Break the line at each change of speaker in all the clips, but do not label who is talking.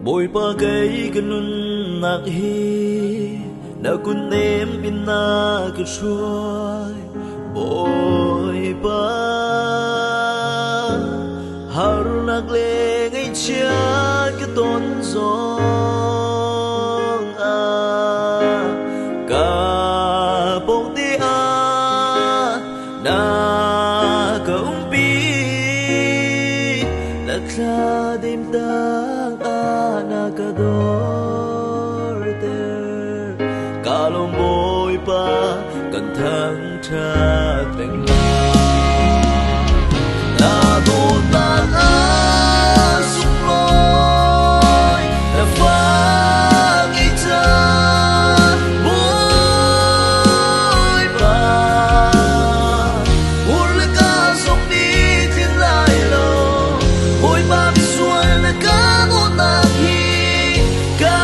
bồi ba cây cái nun nạc hi na kun em in na cái suy bồi ba har nạc lệ ngay chia cái tôn giông cả bông tia na cả bi là kha đêm ta na cả dorte cả lòng bồi ba cần thăng cha tình là đồ tan sung lối là phá nghĩ cha bồi ba buồn là cả sông đi thiên lại lâu bồi ba bị xuôi là cả một nàng hi cả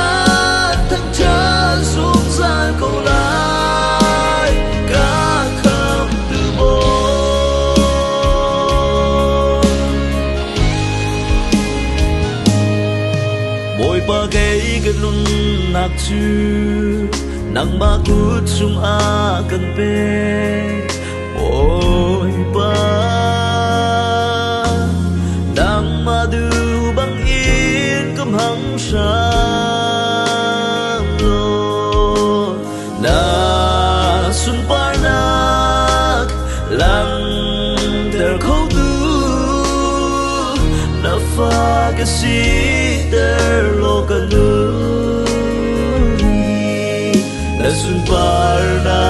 thăng cha xuống gian cầu lại cả khâm từ bồi bồi ba cái nun nạc chư nang ba cút sung a cần pe bồi ba đang mà du băng yên cấm hăng sang lo na sun par nak lang ter khâu tu na pha cái si ter lo kanu na sun par na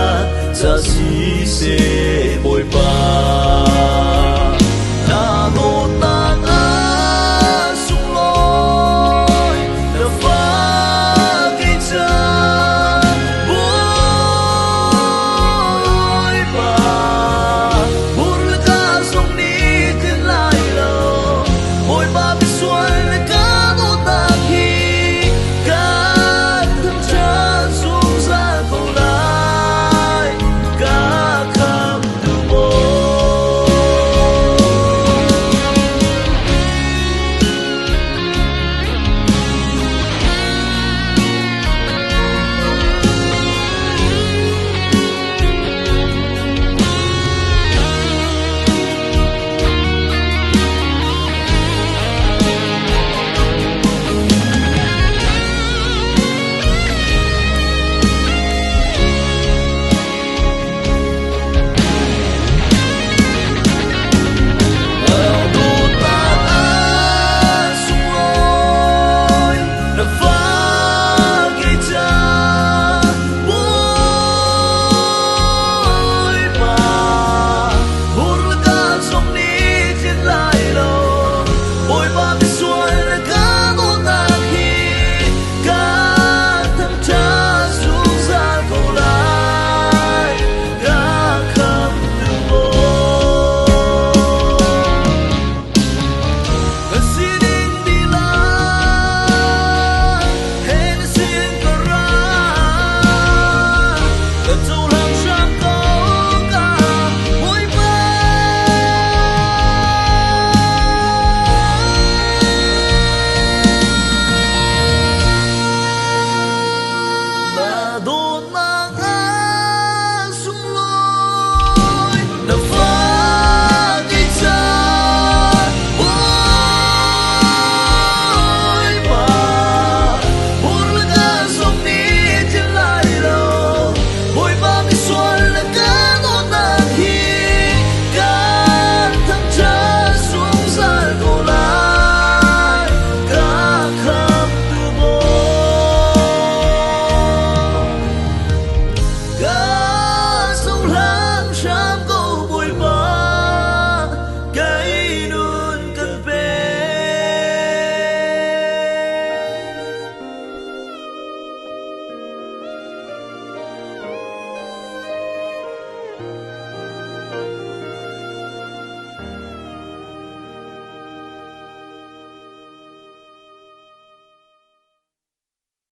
sa si se bồi ba